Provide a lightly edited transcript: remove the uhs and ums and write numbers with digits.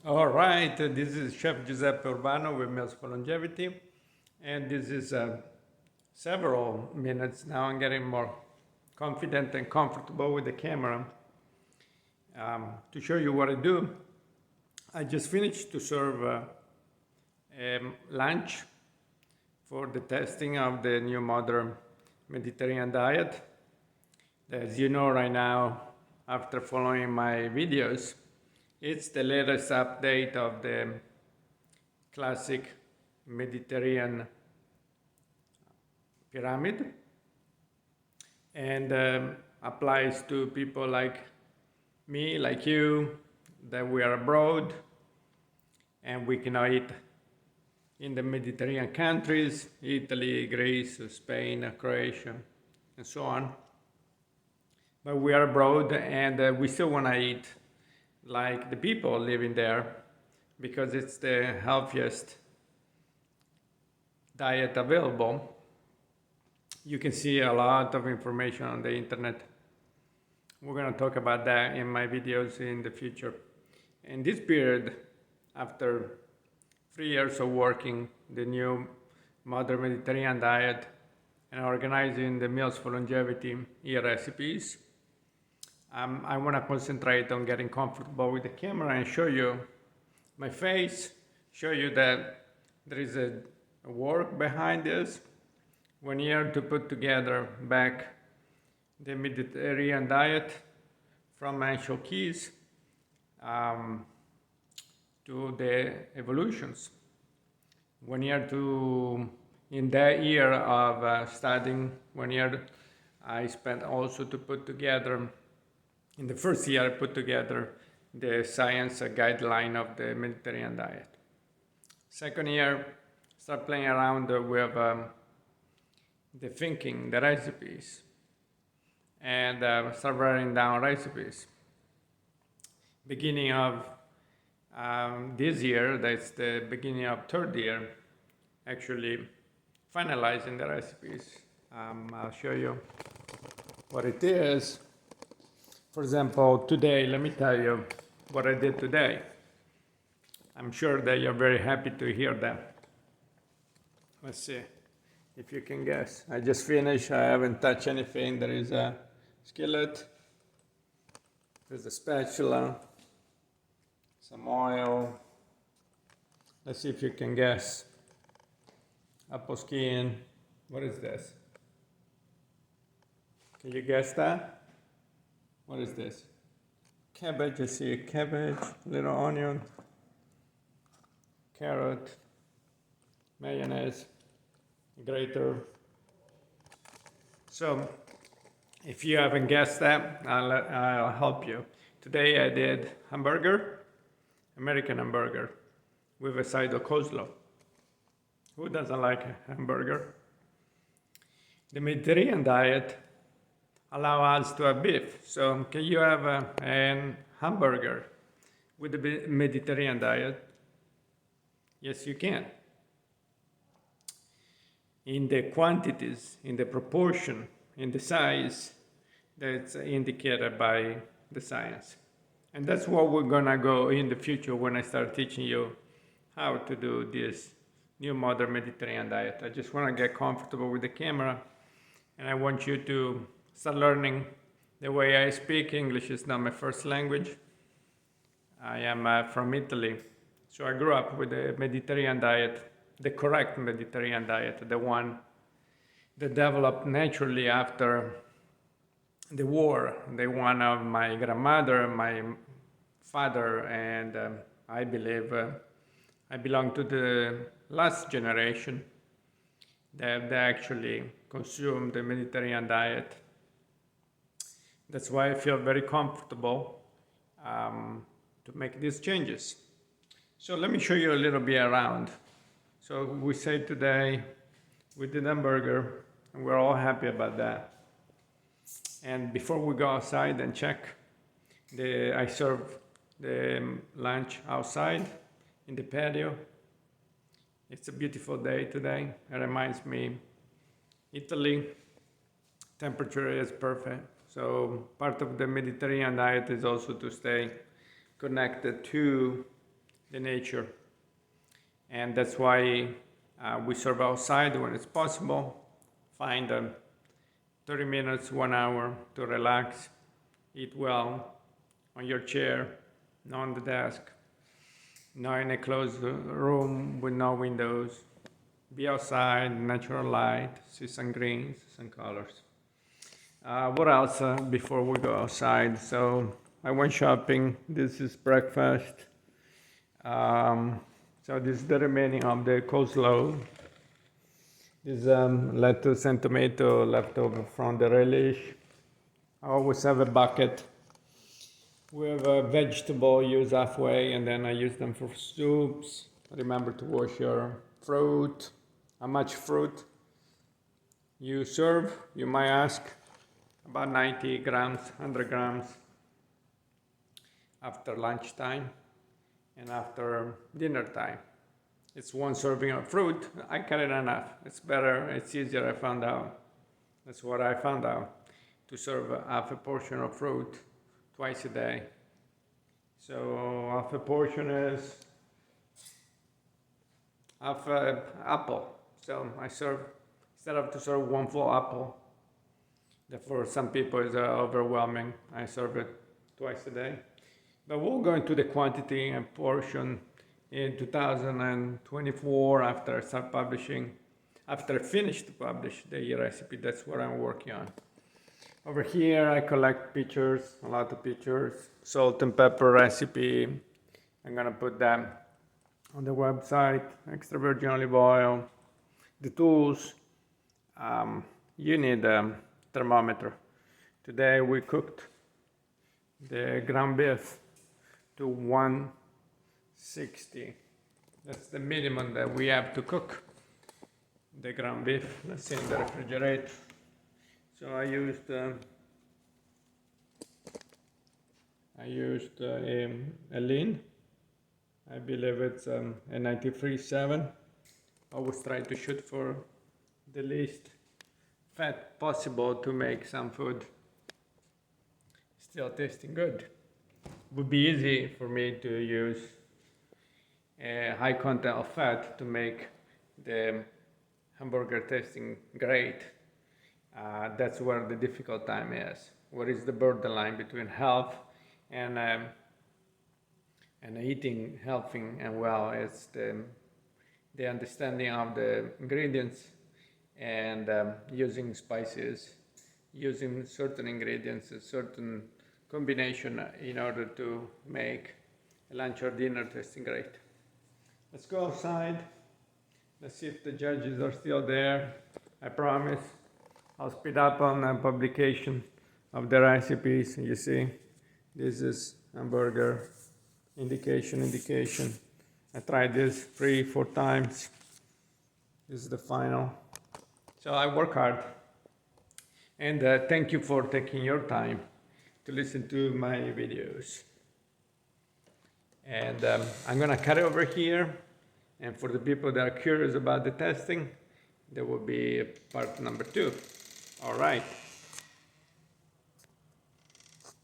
All right, this is Chef Giuseppe Urbano with Meals for Longevity, and this is several minutes now. I'm getting more confident and comfortable with the camera to show you what I do. I just finished to serve lunch for the testing of the new modern Mediterranean diet. As you know right now, after following my videos, it's the latest update of the classic Mediterranean pyramid, and applies to people like me, like you, that we are abroad and we cannot eat in the Mediterranean countries, Italy, Greece, Spain, Croatia, and so on. But we are abroad and we still want to eat like the people living there because it's the healthiest diet available. You can see a lot of information on the internet. We're going to talk about that in my videos in the future. In this period, after 3 years of working the new modern Mediterranean diet and organizing the Meals for Longevity e-recipes, I want to concentrate on getting comfortable with the camera and show you my face, show you that there is a work behind this. 1 year to put together back the Mediterranean diet from ancient keys to the evolutions. 1 year in that year of studying, 1 year I spent also to put together. In the first year, I put together the science guideline of the Mediterranean diet. Second year, start playing around with the thinking, the recipes, and start writing down recipes. Beginning of this year, that's the beginning of third year, actually finalizing the recipes. I'll show you what it is. For example, today, let me tell you what I did today. I'm sure that you're very happy to hear that. Let's see if you can guess. I just finished, I haven't touched anything. There is a skillet, there's a spatula, some oil. Let's see if you can guess. Apple skin. What is this? Can you guess that? What is this? Cabbage, I see a cabbage, little onion, carrot, mayonnaise, grater. So, if you haven't guessed that, I'll help you. Today I did hamburger, American hamburger, with a side of coleslaw. Who doesn't like a hamburger? The Mediterranean diet allow us to have beef. So can you have a hamburger with the Mediterranean diet? Yes, you can. In the quantities, in the proportion, in the size that's indicated by the science. And that's what we're gonna go in the future when I start teaching you how to do this new modern Mediterranean diet. I just wanna get comfortable with the camera, and I want you to start learning the way I speak. English is not my first language. I am from Italy, so I grew up with the Mediterranean diet, the correct Mediterranean diet, the one that developed naturally after the war, the one of my grandmother, my father, and I believe I belong to the last generation that actually consumed the Mediterranean diet. That's why I feel very comfortable to make these changes. So let me show you a little bit around. So we say today we did hamburger, and we're all happy about that. And before we go outside and check, I serve the lunch outside in the patio. It's a beautiful day today. It reminds me Italy. Temperature is perfect. So part of the Mediterranean diet is also to stay connected to the nature. And that's why we serve outside when it's possible. Find 30 minutes, 1 hour to relax, eat well on your chair, not on the desk, not in a closed room with no windows. Be outside, natural light, see some greens, some colors. What else before we go outside? So I went shopping. This is breakfast. So this is the remaining of the coleslaw. This lettuce and tomato left over from the relish. I always have a bucket with a vegetable used halfway, and then I use them for soups. Remember to wash your fruit. How much fruit you serve, you might ask? About 90 grams, 100 grams after lunchtime and after dinner time. It's one serving of fruit. I cut it enough. It's better, it's easier, I found out. That's what I found out, to serve half a portion of fruit twice a day. So half a portion is half an apple. So I serve, instead of to serve one full apple, that for some people is overwhelming, I serve it twice a day. But we'll go into the quantity and portion in 2024 after I start publishing, after I finish to publish the recipe. That's what I'm working on. Over here I collect pictures, a lot of pictures, salt and pepper recipe. I'm gonna put them on the website, extra virgin olive oil, the tools. You need a thermometer. Today we cooked the ground beef to 160. That's the minimum that we have to cook the ground beef. Let's see in the refrigerator. So I used a lean. I believe it's a 93.7. Always try to shoot for the least fat possible to make some food still tasting good. Would be easy for me to use a high content of fat to make the hamburger tasting great. That's where the difficult time is. What is the borderline between health and eating healthy and well? It's the understanding of the ingredients and using spices, using certain ingredients, a certain combination in order to make a lunch or dinner tasting great. Let's go outside. Let's see if the judges are still there. I promise I'll speed up on the publication of the recipes. You see, this is hamburger, indication. I tried this 3-4 times. This is the final. So I work hard. And thank you for taking your time to listen to my videos. And I'm gonna cut it over here. And for the people that are curious about the testing, there will be part number 2. All right.